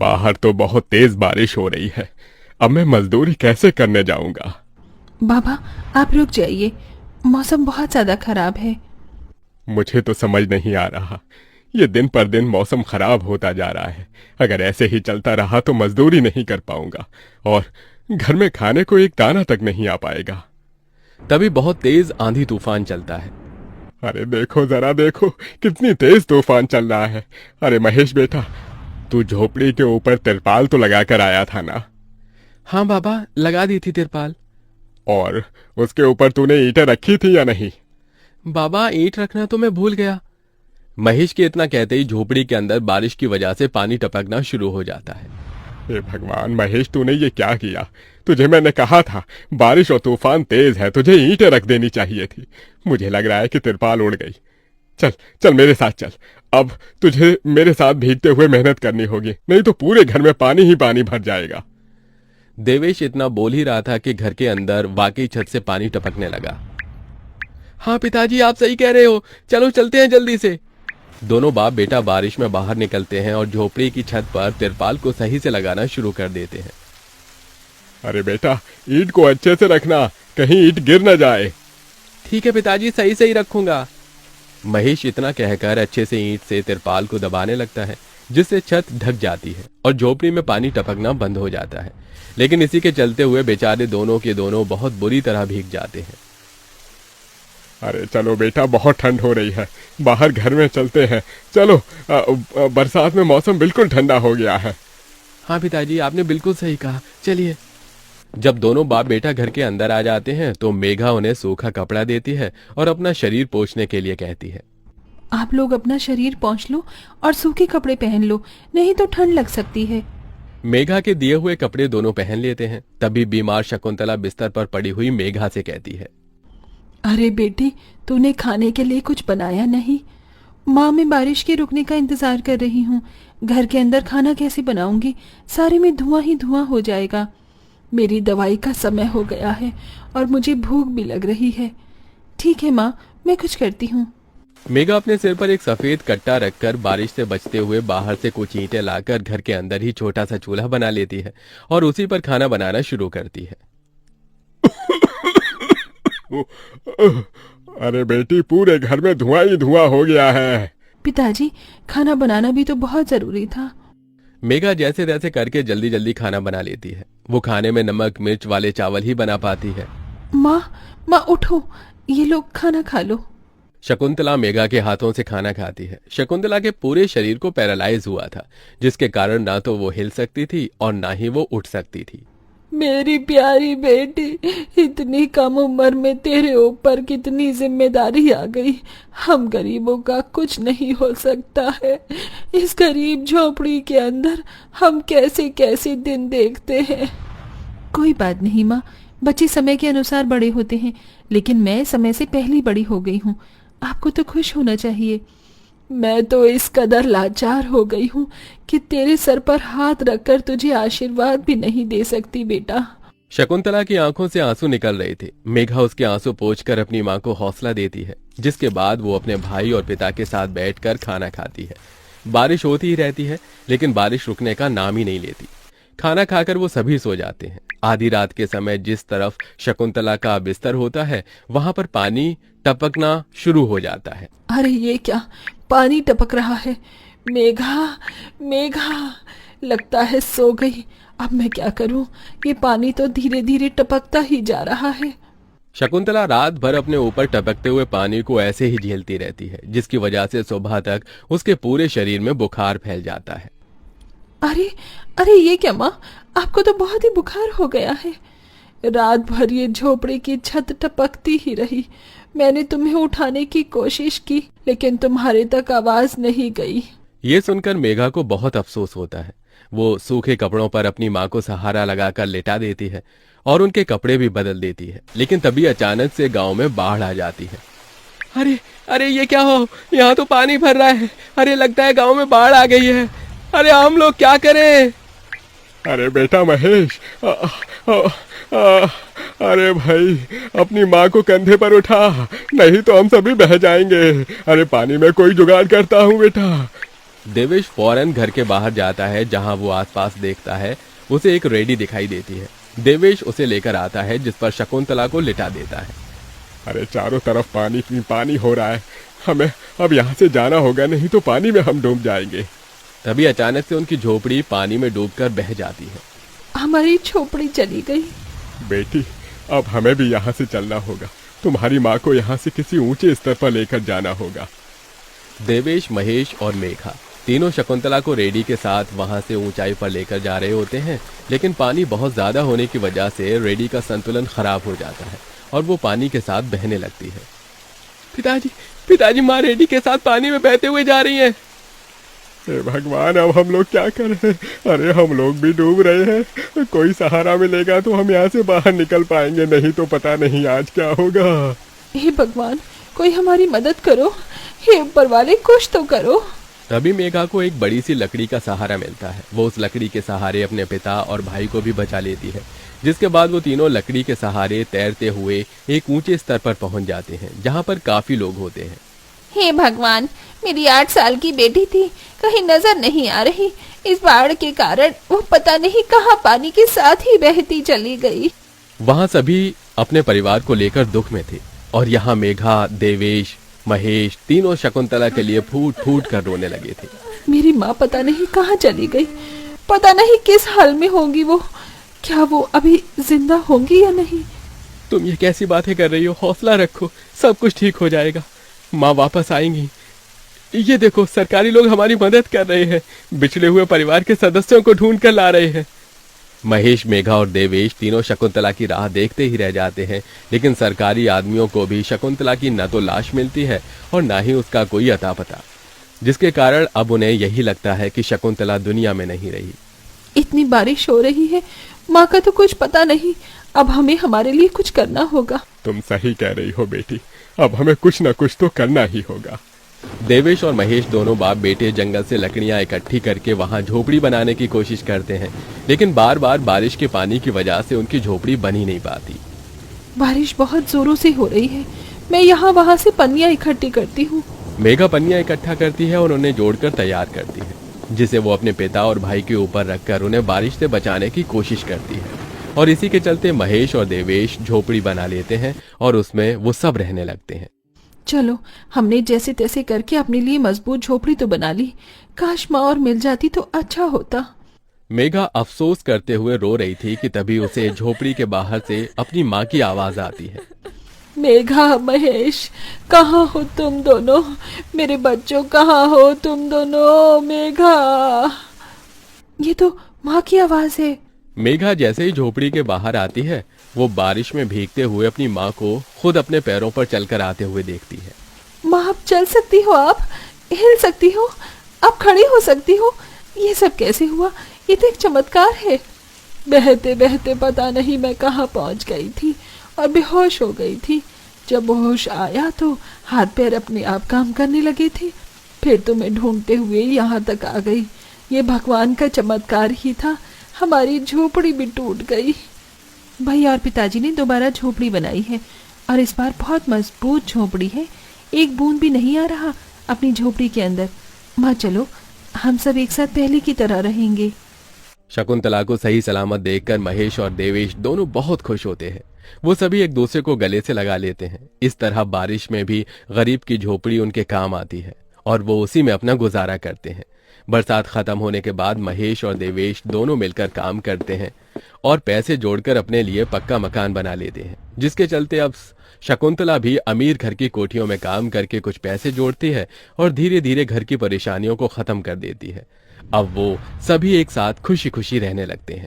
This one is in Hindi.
बाहर तो बहुत तेज बारिश हो रही है। अब मैं मजदूरी कैसे करने जाऊंगा? बाबा, आप रुक जाइए, मौसम बहुत ज्यादा खराब है। मुझे तो समझ नहीं आ रहा, ये दिन पर दिन मौसम खराब होता जा रहा है। अगर ऐसे ही चलता रहा तो मजदूरी नहीं कर पाऊंगा और घर में खाने को एक दाना तक नहीं आ पाएगा। तभी बहुत तेज आंधी तूफान चलता है। अरे देखो, जरा देखो, कितनी तेज तूफान चल रहा है। अरे महेश बेटा, तू झोपड़ी के ऊपर तिरपाल तो लगा कर आया था ना? हाँ बाबा, लगा दी थी तिरपाल। और उसके ऊपर तूने ईंटें रखी थी या नहीं? बाबा, ईंट रखना तो मैं भूल गया। महेश के इतना कहते ही झोपड़ी के अंदर बारिश की वजह से पानी टपकना शुरू हो जाता है। हे भगवान महेश, तूने ये क्या किया? तुझे मैंने कहा था बारिश और तूफान तेज है, तुझे ईंटें रख देनी चाहिए थी। मुझे लग रहा है कि तिरपाल उड़ गई। चल चल मेरे साथ चल। अब तुझे मेरे साथ भीगते हुए मेहनत करनी होगी, नहीं तो पूरे घर में पानी ही पानी भर जाएगा। देवेश इतना बोल ही रहा था कि घर के अंदर वाकई छत से पानी टपकने लगा। हाँ पिताजी, आप सही कह रहे हो, चलो चलते हैं जल्दी से। दोनों बाप बेटा बारिश में बाहर निकलते हैं और झोपड़ी की छत पर तिरपाल को सही से लगाना शुरू कर देते हैं। अरे बेटा, ईंट को अच्छे से रखना, कहीं ईंट गिर न जाए। ठीक है पिताजी, सही सही रखूंगा। महेश इतना कहकर अच्छे से ईंट से तिरपाल को दबाने लगता है, जिससे छत ढक जाती है और झोपड़ी में पानी टपकना बंद हो जाता है। लेकिन इसी के चलते हुए बेचारे दोनों के दोनों बहुत बुरी तरह भीग जाते हैं। अरे चलो बेटा, बहुत ठंड हो रही है, बाहर घर में चलते हैं। चलो, बरसात में मौसम बिल्कुल ठंडा हो गया है। हाँ पिताजी, आपने बिल्कुल सही कहा, चलिए। जब दोनों बाप बेटा घर के अंदर आ जाते हैं तो मेघा उन्हें सूखा कपड़ा देती है और अपना शरीर पोंछने के लिए कहती है। आप लोग अपना शरीर पोंछ लो और सूखे कपड़े पहन लो, नहीं तो ठंड लग सकती है। मेघा के दिए हुए कपड़े दोनों पहन लेते हैं। तभी बीमार शकुंतला बिस्तर पर पड़ी हुई मेघा से कहती है, अरे बेटी, तूने खाने के लिए कुछ बनाया नहीं? माँ, मैं बारिश के रुकने का इंतजार कर रही हूँ। घर के अंदर खाना कैसे बनाऊंगी? सारे में धुआं ही धुआं हो जाएगा। मेरी दवाई का समय हो गया है और मुझे भूख भी लग रही है। ठीक है माँ, मैं कुछ करती हूँ। मेघा अपने सिर पर एक सफेद कट्टा रखकर बारिश से बचते हुए बाहर से कुछ ईंटें लाकर घर के अंदर ही छोटा सा चूल्हा बना लेती है और उसी पर खाना बनाना शुरू करती है। अरे बेटी, पूरे घर में धुआं ही धुआं हो गया है। पिताजी, खाना बनाना भी तो बहुत जरूरी था। मेघा जैसे तैसे करके जल्दी जल्दी खाना बना लेती है। वो खाने में नमक मिर्च वाले चावल ही बना पाती है। माँ उठो, ये लोग खाना खा लो। शकुंतला मेघा के हाथों से खाना खाती है। शकुंतला के पूरे शरीर को पैरालाइज हुआ था, जिसके कारण ना तो वो हिल सकती थी और ना ही वो उठ सकती थी। मेरी प्यारी बेटी, इतनी कम उम्र में तेरे ऊपर कितनी जिम्मेदारी आ गई। हम गरीबों का कुछ नहीं हो सकता है। इस गरीब झोपड़ी के अंदर हम कैसे कैसे दिन देखते हैं। कोई बात नहीं माँ, बच्चे समय के अनुसार बड़े होते हैं, लेकिन मैं समय से पहले बड़ी हो गई हूँ। आपको तो खुश होना चाहिए। मैं तो इस कदर लाचार हो गई हूँ कि तेरे सर पर हाथ रखकर तुझे आशीर्वाद भी नहीं दे सकती बेटा। शकुंतला की आंखों से आंसू निकल रहे थे। मेघा उसके आंसू पोंछकर अपनी माँ को हौसला देती है, जिसके बाद वो अपने भाई और पिता के साथ बैठकर खाना खाती है। बारिश होती ही रहती है, लेकिन बारिश रुकने का नाम ही नहीं लेती। खाना खाकर वो सभी सो जाते हैं। आधी रात के समय जिस तरफ शकुंतला का बिस्तर होता है, वहां पर पानी टपकना शुरू हो जाता है। अरे ये क्या, पानी टपक रहा है। मेघा लगता है सो गई। अब मैं क्या करूं? ये पानी तो धीरे धीरे टपकता ही जा रहा है। शकुंतला रात भर अपने ऊपर टपकते हुए पानी को ऐसे ही झेलती रहती है, जिसकी वजह से सुबह तक उसके पूरे शरीर में बुखार फैल जाता है। अरे ये क्या माँ, आपको तो बहुत ही बुखार हो गया है। रात भर ये झोपड़ी की छत टपकती ही रही। मैंने तुम्हें उठाने की कोशिश की, लेकिन तुम्हारे तक आवाज नहीं गई। ये सुनकर मेघा को बहुत अफसोस होता है। वो सूखे कपड़ों पर अपनी माँ को सहारा लगाकर लेटा देती है और उनके कपड़े भी बदल देती है। लेकिन तभी अचानक से गांव में बाढ़ आ जाती है। अरे ये क्या हो, यहाँ तो पानी भर रहा है। अरे लगता है गांव में बाढ़ आ गई है। अरे हम लोग क्या करें? अरे बेटा महेश, अरे भाई, अपनी माँ को कंधे पर उठा, नहीं तो हम सभी बह जाएंगे। अरे पानी में कोई जुगाड़ करता हूँ बेटा। देवेश फौरन घर के बाहर जाता है। जहां वो आसपास देखता है उसे एक रेडी दिखाई देती है। देवेश उसे लेकर आता है जिस पर शकुंतला को लिटा देता है। अरे चारों तरफ पानी पानी हो रहा है, हमें अब यहाँ से जाना होगा, नहीं तो पानी में हम डूब जाएंगे। तभी अचानक से उनकी झोपड़ी पानी में डूबकर बह जाती है। हमारी झोपड़ी चली गई। बेटी, अब हमें भी यहाँ से चलना होगा। तुम्हारी माँ को यहाँ से किसी ऊंचे स्तर पर लेकर जाना होगा। देवेश, महेश और मेघा तीनों शकुंतला को रेडी के साथ वहां से ऊंचाई पर लेकर जा रहे होते हैं, लेकिन पानी बहुत ज्यादा होने की वजह से रेडी का संतुलन खराब हो जाता है और वो पानी के साथ बहने लगती है। पिताजी, माँ रेडी के साथ पानी में बहते हुए जा रही हैं। हे भगवान, अब हम लोग क्या करें? अरे हम लोग भी डूब रहे हैं। कोई सहारा मिलेगा तो हम यहाँ से बाहर निकल पाएंगे, नहीं तो पता नहीं आज क्या होगा। हे भगवान, कोई हमारी मदद करो। हे ऊपर वाले, कुछ तो करो। तभी मेघा को एक बड़ी सी लकड़ी का सहारा मिलता है। वो उस लकड़ी के सहारे अपने पिता और भाई को भी बचा लेती है, जिसके बाद वो तीनों लकड़ी के सहारे तैरते हुए एक ऊंचे स्तर पर पहुंच जाते हैं जहां पर काफी लोग होते हैं। हे भगवान, मेरी 8 साल की बेटी थी, कहीं नजर नहीं आ रही। इस बाढ़ के कारण वो पता नहीं कहां पानी के साथ ही बहती चली गई। वहां सभी अपने परिवार को लेकर दुख में थे और यहाँ मेघा, देवेश, महेश तीनों शकुंतला के लिए फूट फूट कर रोने लगे थे। मेरी माँ पता नहीं कहाँ चली गई, पता नहीं किस हाल में होंगी वो। क्या वो अभी जिंदा होंगी या नहीं? तुम ये कैसी बातें कर रही हो? हौसला रखो, सब कुछ ठीक हो जाएगा। माँ वापस आएंगी। ये देखो, सरकारी लोग हमारी मदद कर रहे हैं, बिछड़े हुए परिवार के सदस्यों को ढूंढ कर ला रहे हैं। महेश, मेघा और देवेश तीनों शकुंतला की राह देखते ही रह जाते हैं, लेकिन सरकारी आदमियों को भी शकुंतला की न तो लाश मिलती है और न ही उसका कोई अता पता, जिसके कारण अब उन्हें यही लगता है कि शकुंतला दुनिया में नहीं रही। इतनी बारिश हो रही है, माँ का तो कुछ पता नहीं। अब हमें हमारे लिए कुछ करना होगा। तुम सही कह रही हो बेटी, अब हमें कुछ न कुछ तो करना ही होगा। देवेश और महेश दोनों बाप बेटे जंगल से लकड़ियां इकट्ठी करके वहां झोपड़ी बनाने की कोशिश करते हैं, लेकिन बार बार बारिश के पानी की वजह से उनकी झोपड़ी बन ही नहीं पाती। बारिश बहुत जोरों से हो रही है, मैं यहाँ वहाँ से पन्नियाँ इकट्ठी करती हूँ। मेघा पन्नियां इकट्ठा करती है और उन्हें जोड़कर तैयार करती है, जिसे वो अपने पिता और भाई के ऊपर रखकर उन्हें बारिश से बचाने की कोशिश करती है। और इसी के चलते महेश और देवेश झोपड़ी बना लेते हैं और उसमें वो सब रहने लगते हैं। चलो, हमने जैसे तैसे करके अपने लिए मजबूत झोपड़ी तो बना ली। काश माँ और मिल जाती तो अच्छा होता। मेघा अफसोस करते हुए रो रही थी कि तभी उसे झोपड़ी के बाहर से अपनी माँ की आवाज आती है। मेघा, महेश, कहाँ हो तुम दोनों? मेरे बच्चों, कहाँ हो तुम दोनों? मेघा, ये तो माँ की आवाज है। मेघा जैसे ही झोपड़ी के बाहर आती है, वो बारिश में भीगते हुए अपनी माँ को खुद अपने पैरों पर चलकर आते हुए देखती है। माँ, अब चल सकती हो, आप हिल सकती हो, आप खड़ी हो सकती हो। ये सब कैसे हुआ? ये तो एक चमत्कार है। बहते बहते पता नहीं मैं कहाँ पहुँच गई थी और बेहोश हो गई थी। जब होश आया तो हाथ पैर अपने आप काम करने लगे थे। फिर तो मैं ढूंढते हुए यहाँ तक आ गई। ये भगवान का चमत्कार ही था। हमारी झोपड़ी भी टूट गई। भैया और पिताजी ने दोबारा झोपड़ी बनाई है और इस बार बहुत मजबूत झोपड़ी है। एक बूंद भी नहीं आ रहा अपनी झोपड़ी के अंदर। माँ, चलो हम सब एक साथ पहले की तरह रहेंगे। शकुंतला को सही सलामत देखकर महेश और देवेश दोनों बहुत खुश होते हैं। वो सभी एक दूसरे को गले से लगा लेते हैं। इस तरह बारिश में भी गरीब की झोपड़ी उनके काम आती है और वो उसी में अपना गुजारा करते हैं। बरसात खत्म होने के बाद महेश और देवेश दोनों मिलकर काम करते हैं और पैसे जोड़कर अपने लिए पक्का मकान बना लेते हैं, जिसके चलते अब शकुंतला भी अमीर घर की कोठियों में काम करके कुछ पैसे जोड़ती है और धीरे धीरे घर की परेशानियों को खत्म कर देती है। अब वो सभी एक साथ खुशी खुशी रहने लगते हैं।